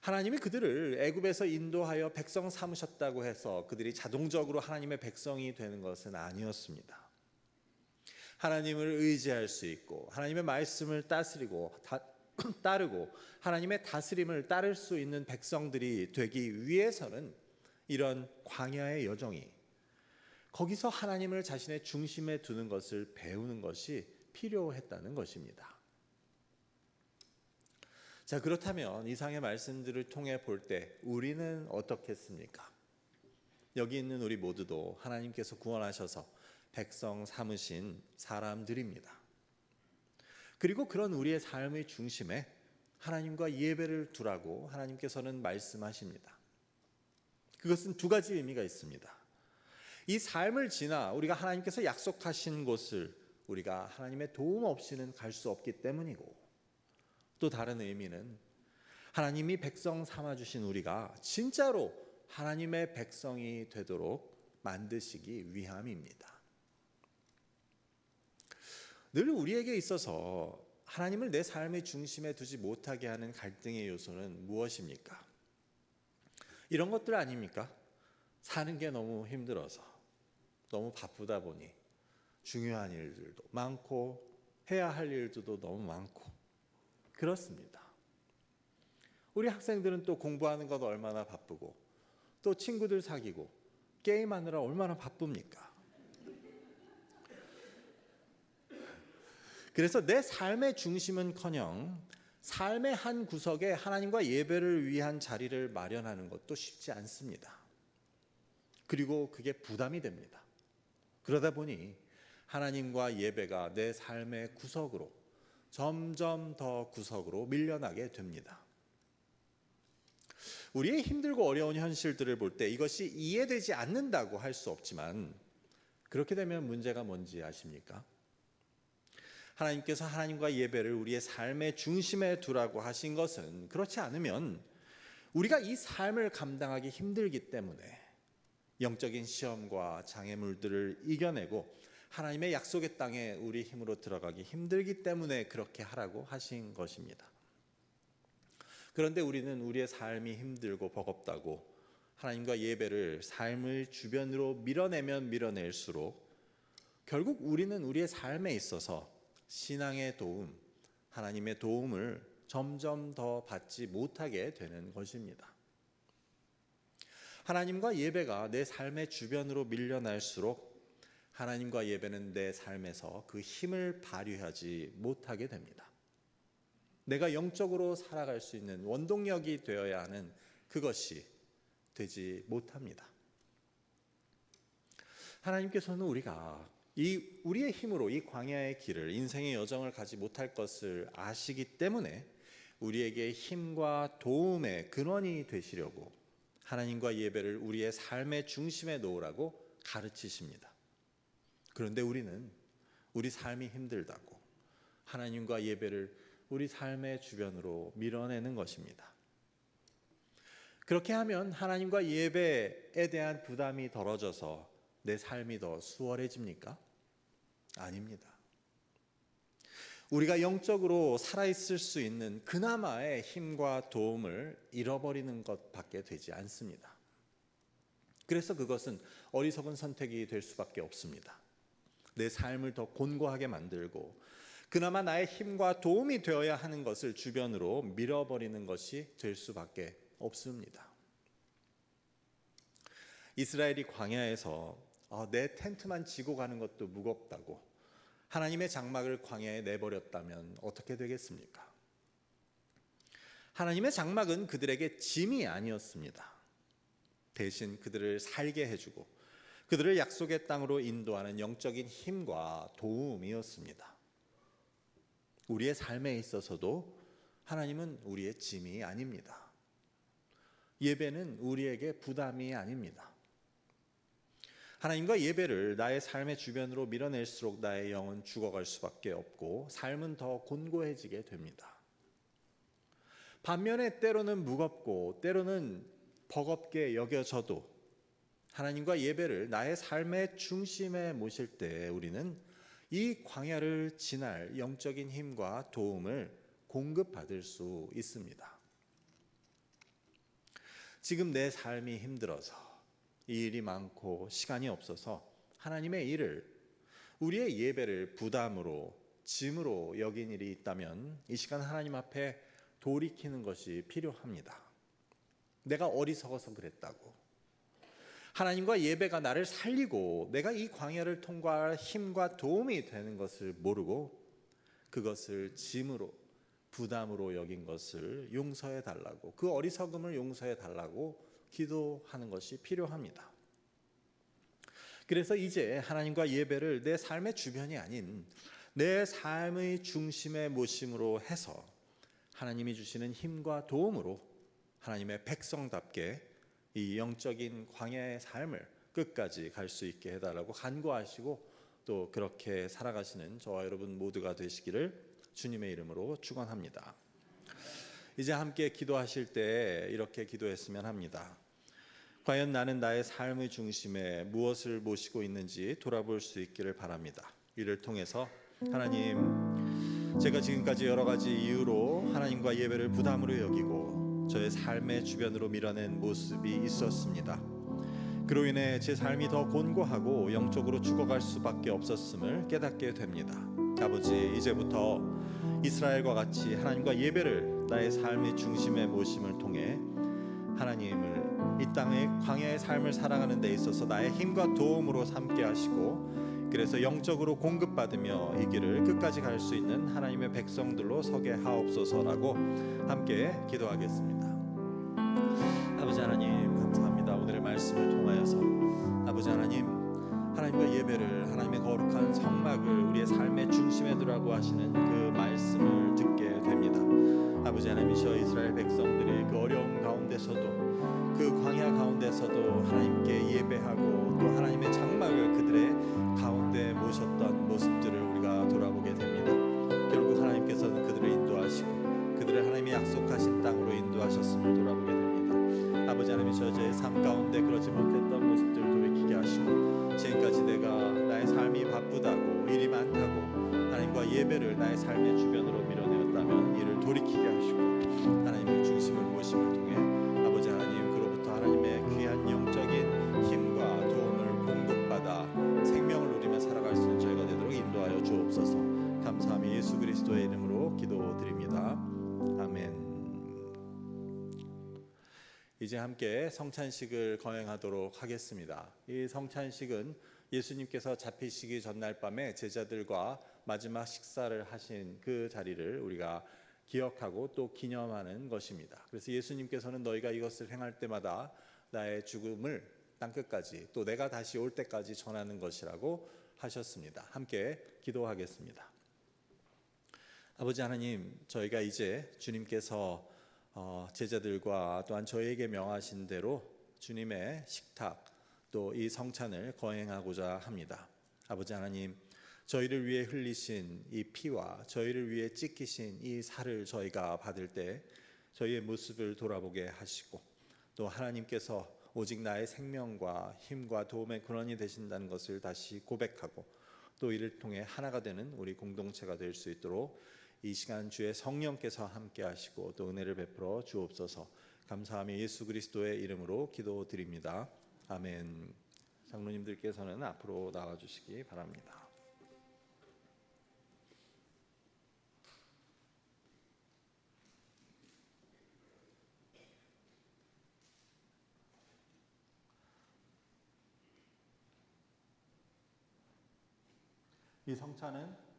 S3: 하나님이 그들을 애굽에서 인도하여 백성 삼으셨다고 해서 그들이 자동적으로 하나님의 백성이 되는 것은 아니었습니다. 하나님을 의지할 수 있고 하나님의 말씀을 따르고 하나님의 다스림을 따를 수 있는 백성들이 되기 위해서는 이런 광야의 여정이 거기서 하나님을 자신의 중심에 두는 것을 배우는 것이 필요했다는 것입니다. 자, 그렇다면 이상의 말씀들을 통해 볼 때 우리는 어떻겠습니까? 여기 있는 우리 모두도 하나님께서 구원하셔서 백성 삼으신 사람들입니다. 그리고 그런 우리의 삶의 중심에 하나님과 예배를 두라고 하나님께서는 말씀하십니다. 그것은 두 가지 의미가 있습니다. 이 삶을 지나 우리가 하나님께서 약속하신 곳을 우리가 하나님의 도움 없이는 갈 수 없기 때문이고 또 다른 의미는 하나님이 백성 삼아주신 우리가 진짜로 하나님의 백성이 되도록 만드시기 위함입니다. 늘 우리에게 있어서 하나님을 내 삶의 중심에 두지 못하게 하는 갈등의 요소는 무엇입니까? 이런 것들 아닙니까? 사는 게 너무 힘들어서 너무 바쁘다 보니 중요한 일들도 많고 해야 할 일들도 너무 많고 그렇습니다. 우리 학생들은 또 공부하는 것 얼마나 바쁘고 또 친구들 사귀고 게임하느라 얼마나 바쁩니까? 그래서 내 삶의 중심은커녕 삶의 한 구석에 하나님과 예배를 위한 자리를 마련하는 것도 쉽지 않습니다. 그리고 그게 부담이 됩니다. 그러다 보니 하나님과 예배가 내 삶의 구석으로 점점 더 구석으로 밀려나게 됩니다. 우리의 힘들고 어려운 현실들을 볼 때 이것이 이해되지 않는다고 할 수 없지만 그렇게 되면 문제가 뭔지 아십니까? 하나님께서 하나님과 예배를 우리의 삶의 중심에 두라고 하신 것은 그렇지 않으면 우리가 이 삶을 감당하기 힘들기 때문에 영적인 시험과 장애물들을 이겨내고 하나님의 약속의 땅에 우리 힘으로 들어가기 힘들기 때문에 그렇게 하라고 하신 것입니다. 그런데 우리는 우리의 삶이 힘들고 버겁다고 하나님과 예배를 삶의 주변으로 밀어내면 밀어낼수록 결국 우리는 우리의 삶에 있어서 신앙의 도움, 하나님의 도움을 점점 더 받지 못하게 되는 것입니다. 하나님과 예배가 내 삶의 주변으로 밀려날수록 하나님과 예배는 내 삶에서 그 힘을 발휘하지 못하게 됩니다. 내가 영적으로 살아갈 수 있는 원동력이 되어야 하는 그것이 되지 못합니다. 하나님께서는 우리가 우리의 힘으로 이 광야의 길을 인생의 여정을 가지 못할 것을 아시기 때문에 우리에게 힘과 도움의 근원이 되시려고 하나님과 예배를 우리의 삶의 중심에 놓으라고 가르치십니다. 그런데 우리는 우리 삶이 힘들다고 하나님과 예배를 우리 삶의 주변으로 밀어내는 것입니다. 그렇게 하면 하나님과 예배에 대한 부담이 덜어져서 내 삶이 더 수월해집니까? 아닙니다. 우리가 영적으로 살아있을 수 있는 그나마의 힘과 도움을 잃어버리는 것밖에 되지 않습니다. 그래서 그것은 어리석은 선택이 될 수밖에 없습니다. 내 삶을 더 곤고하게 만들고 그나마 나의 힘과 도움이 되어야 하는 것을 주변으로 밀어버리는 것이 될 수밖에 없습니다. 이스라엘이 광야에서 내 텐트만 지고 가는 것도 무겁다고 하나님의 장막을 광야에 내버렸다면 어떻게 되겠습니까? 하나님의 장막은 그들에게 짐이 아니었습니다. 대신 그들을 살게 해주고 그들을 약속의 땅으로 인도하는 영적인 힘과 도움이었습니다. 우리의 삶에 있어서도 하나님은 우리의 짐이 아닙니다. 예배는 우리에게 부담이 아닙니다. 하나님과 예배를 나의 삶의 주변으로 밀어낼수록 나의 영은 죽어갈 수밖에 없고 삶은 더 곤고해지게 됩니다. 반면에 때로는 무겁고 때로는 버겁게 여겨져도 하나님과 예배를 나의 삶의 중심에 모실 때 우리는 이 광야를 지날 영적인 힘과 도움을 공급받을 수 있습니다. 지금 내 삶이 힘들어서 이 일이 많고 시간이 없어서 하나님의 일을 우리의 예배를 부담으로 짐으로 여긴 일이 있다면 이 시간 하나님 앞에 돌이키는 것이 필요합니다. 내가 어리석어서 그랬다고 하나님과 예배가 나를 살리고 내가 이 광야를 통과할 힘과 도움이 되는 것을 모르고 그것을 짐으로 부담으로 여긴 것을 용서해 달라고 그 어리석음을 용서해 달라고 기도하는 것이 필요합니다. 그래서 이제 하나님과 예배를 내 삶의 주변이 아닌 내 삶의 중심에 모심으로 해서 하나님이 주시는 힘과 도움으로 하나님의 백성답게 이 영적인 광야의 삶을 끝까지 갈 수 있게 해달라고 간구하시고 또 그렇게 살아가시는 저와 여러분 모두가 되시기를 주님의 이름으로 축원합니다. 이제 함께 기도하실 때 이렇게 기도했으면 합니다. 과연 나는 나의 삶의 중심에 무엇을 모시고 있는지 돌아볼 수 있기를 바랍니다. 이를 통해서 하나님, 제가 지금까지 여러 가지 이유로 하나님과 예배를 부담으로 여기고 저의 삶의 주변으로 밀어낸 모습이 있었습니다. 그로 인해 제 삶이 더 곤고하고 영적으로 죽어갈 수밖에 없었음을 깨닫게 됩니다. 아버지, 이제부터 이스라엘과 같이 하나님과 예배를 나의 삶의 중심에 모심을 통해 하나님을 이 땅의 광야의 삶을 살아가는 데 있어서 나의 힘과 도움으로 삼게 하시고 그래서 영적으로 공급받으며 이 길을 끝까지 갈 수 있는 하나님의 백성들로 서게 하옵소서라고 함께 기도하겠습니다. 아버지 하나님 감사합니다. 오늘의 말씀을 통하여서 아버지 하나님, 하나님과 예배를 하나님의 거룩한 성막을 우리의 삶의 중심에 두라고 하시는 그 말씀을 듣게 됩니다. 아버지 하나님이시여, 이스라엘 백성들이 그 어려움 가운데서도 그 광야 가운데서도 하나님께 예배하고 또 하나님의 장막을 그들의 가운데 모셨던 모습들을 우리가 돌아보게 됩니다. 결국 하나님께서는 그들을 인도하시고 그들을 하나님의 약속하신 땅으로 인도하셨음을 돌아보게 됩니다. 아버지 하나님이시여, 제 삶 가운데 그러지 못했던 모습들을 돌이키게 하시고 지금까지 내가 나의 삶이 바쁘다고 일이 많다고 하나님과 예배를 나의 삶의 주변으로 밀어내었다면 이를 돌이키게 하시고 하나님의 중심을 모심을 통해 아버지 하나님 그로부터 하나님의 귀한 영적인 힘과 도움을 공급받아 생명을 누리며 살아갈 수 있는 저희가 되도록 인도하여 주옵소서. 감사하며 예수 그리스도의 이름으로 기도드립니다. 아멘. 이제 함께 성찬식을 거행하도록 하겠습니다. 이 성찬식은 예수님께서 잡히시기 전날 밤에 제자들과 마지막 식사를 하신 그 자리를 우리가 기억하고 또 기념하는 것입니다. 그래서 예수님께서는 너희가 이것을 행할 때마다 나의 죽음을 땅끝까지 또 내가 다시 올 때까지 전하는 것이라고 하셨습니다. 함께 기도하겠습니다. 아버지 하나님, 저희가 이제 주님께서 제자들과 또한 저희에게 명하신 대로 주님의 식탁 또 이 성찬을 거행하고자 합니다. 아버지 하나님, 저희를 위해 흘리신 이 피와 저희를 위해 찢기신 이 살을 저희가 받을 때 저희의 모습을 돌아보게 하시고, 또 하나님께서 오직 나의 생명과 힘과 도움의 근원이 되신다는 것을 다시 고백하고, 또 이를 통해 하나가 되는 우리 공동체가 될 수 있도록 이 시간 주의 성령께서 함께 하시고 또 은혜를 베풀어 주옵소서. 감사하며 예수 그리스도의 이름으로 기도드립니다. 아멘. 장로님들께서는 앞으로 나와 주시기 바랍니다. 이 성찬은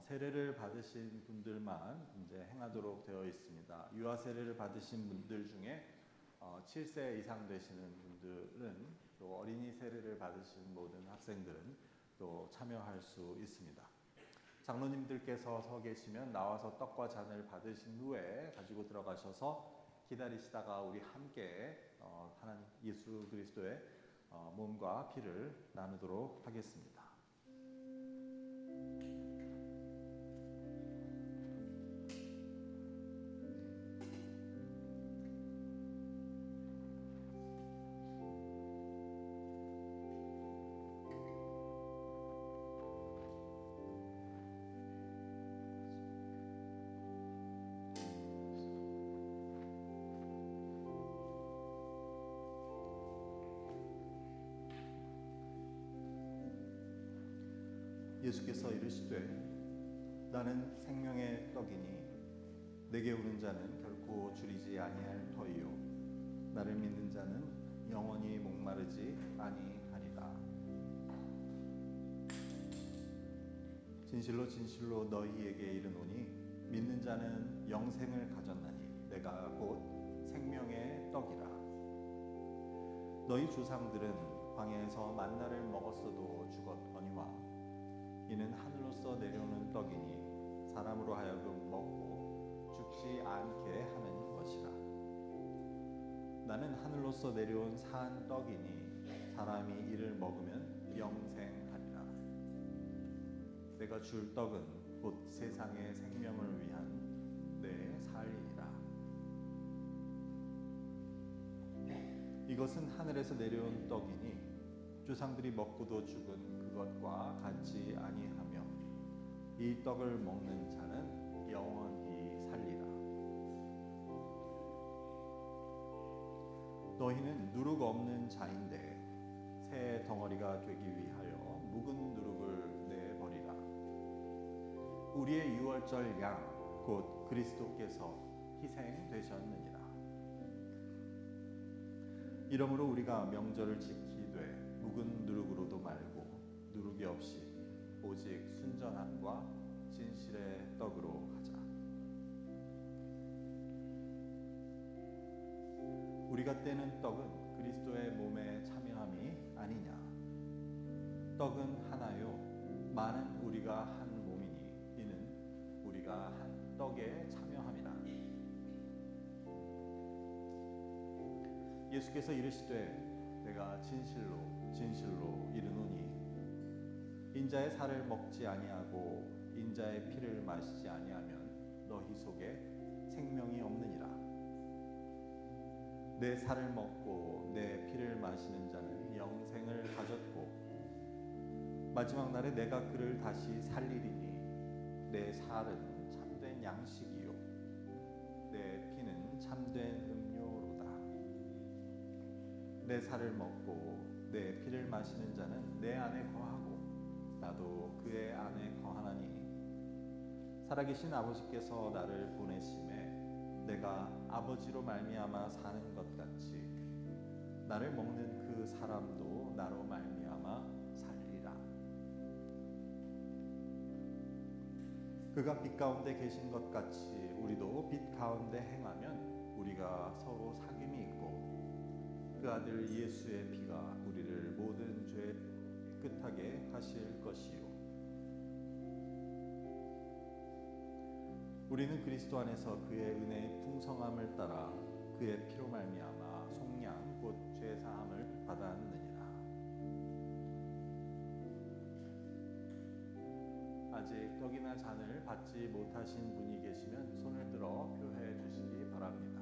S3: 세례를 받으신 분들만 이제 행하도록 되어 있습니다. 유아 세례를 받으신 분들 중에 7세 이상 되시는 분들은, 또 어린이 세례를 받으신 모든 학생들은 또 참여할 수 있습니다. 장로님들께서 서 계시면 나와서 떡과 잔을 받으신 후에 가지고 들어가셔서 기다리시다가 우리 함께 하나님 예수 그리스도의 몸과 피를 나누도록 하겠습니다. 예수께서 이르시되 나는 생명의 떡이니 내게 오는 자는 결코 줄이지 아니할 터이요 나를 믿는 자는 영원히 목마르지 아니하리라. 진실로 진실로 너희에게 이르노니 믿는 자는 영생을 가졌나니 내가 곧 생명의 떡이라. 너희 조상들은 광야에서 만나를 먹었어도 죽었거니와 이는 하늘로서 내려오는 떡이니 사람으로 하여금 먹고 죽지 않게 하는 것이라. 나는 하늘로서 내려온 산 떡이니 사람이 이를 먹으면 영생하리라. 내가 줄 떡은 곧 세상의 생명을 위한 내 살이라. 이것은 하늘에서 내려온 떡이니 조상들이 먹고도 죽은 그것과 같지 아니하며 이 떡을 먹는 자는 영원히 살리라. 너희는 누룩 없는 자인데 새 덩어리가 되기 위하여 묵은 누룩을 내버리라. 우리의 유월절 양 곧 그리스도께서 희생되셨느니라. 이러므로 우리가 명절을 지키되 묵은 누룩으로도 말고 누룩이 없이 오직 순전함과 진실의 떡으로 하자. 우리가 떼는 떡은 그리스도의 몸에 참여함이 아니냐. 떡은 하나요 많은 우리가 한 몸이니 이는 우리가 한 떡에 참여함이라. 예수께서 이르시되 내가 진실로 진실로 이르노니 인자의 살을 먹지 아니하고 인자의 피를 마시지 아니하면 너희 속에 생명이 없느니라. 내 살을 먹고 내 피를 마시는 자는 영생을 가졌고 마지막 날에 내가 그를 다시 살리리니 내 살은 참된 양식이요 내 피는 참된 음료로다. 내 살을 먹고 내 피를 마시는 자는 내 안에 거하고 나도 그의 안에 거하나니 살아계신 아버지께서 나를 보내심에 내가 아버지로 말미암아 사는 것 같이 나를 먹는 그 사람도 나로 말미암아 살리라. 그가 빛 가운데 계신 것 같이 우리도 빛 가운데 행하면 우리가 서로 사귐이 있고 그 아들 예수의 피가 우리를 모든 죄 깨끗하게 하실 것이요 우리는 그리스도 안에서 그의 은혜의 풍성함을 따라 그의 피로 말미암아 속량 곧 죄 사함을 받았느니라. 아직 떡이나 잔을 받지 못하신 분이 계시면 손을 들어 표해 주시기 바랍니다.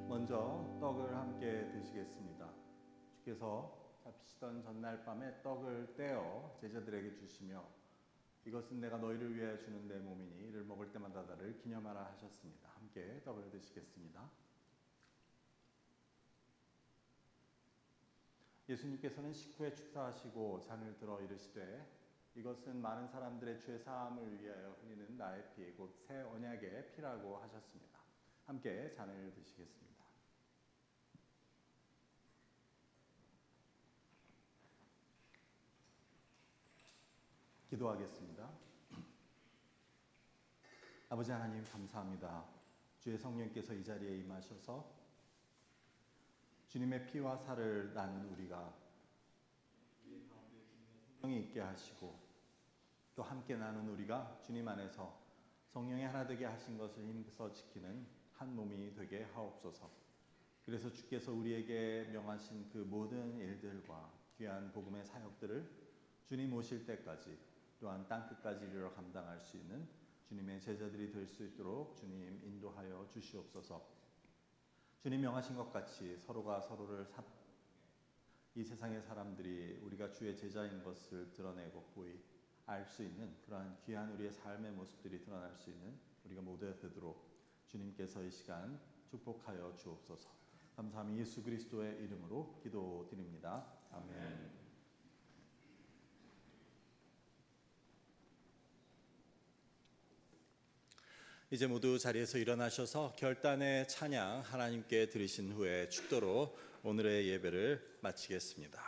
S3: 먼저 떡을 함께 드시겠습니다. 주께서 잡히시던 전날 밤에 떡을 떼어 제자들에게 주시며 이것은 내가 너희를 위하여 주는 내 몸이니 이를 먹을 때마다 나를 기념하라 하셨습니다. 함께 떡을 드시겠습니다. 예수님께서는 식후에 축사하시고 잔을 들어 이르시되 이것은 많은 사람들의 죄 사함을 위하여 흘리는 나의 피 곧 새 언약의 피라고 하셨습니다. 함께 잔을 드시겠습니다. 기도하겠습니다. 아버지 하나님 감사합니다. 주의 성령께서 이 자리에 임하셔서 주님의 피와 살을 나눈 우리가 성령이 있게 하시고 또 함께 나눈 우리가 주님 안에서 성령이 하나 되게 하신 것을 힘써 지키는 한 몸이 되게 하옵소서. 그래서 주께서 우리에게 명하신 그 모든 일들과 귀한 복음의 사역들을 주님 오실 때까지 또한 땅끝까지 이르러 감당할 수 있는 주님의 제자들이 될 수 있도록 주님 인도하여 주시옵소서. 주님 명하신 것 같이 서로가 서로를 이 세상의 사람들이 우리가 주의 제자인 것을 드러내고 보이 알 수 있는 그러한 귀한 우리의 삶의 모습들이 드러날 수 있는 우리가 모두 되도록 주님께서 이 시간 축복하여 주옵소서. 감사함이 예수 그리스도의 이름으로 기도드립니다. 아멘. 이제 모두 자리에서 일어나셔서 결단의 찬양 하나님께 드리신 후에 축도로 오늘의 예배를 마치겠습니다.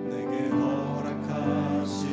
S3: 내게 허락하신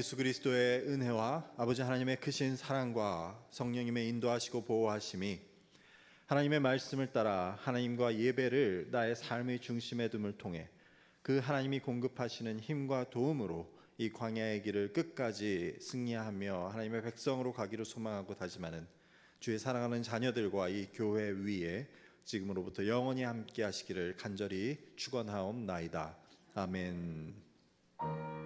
S3: 예수 그리스도의 은혜와 아버지 하나님의 크신 사랑과 성령님의 인도하시고 보호하심이 하나님의 말씀을 따라 하나님과 예배를 나의 삶의 중심에 둠을 통해 그 하나님이 공급하시는 힘과 도움으로 이 광야의 길을 끝까지 승리하며 하나님의 백성으로 가기를 소망하고 다짐하는 주의 사랑하는 자녀들과 이 교회 위에 지금으로부터 영원히 함께 하시기를 간절히 축원하옵나이다. 아멘.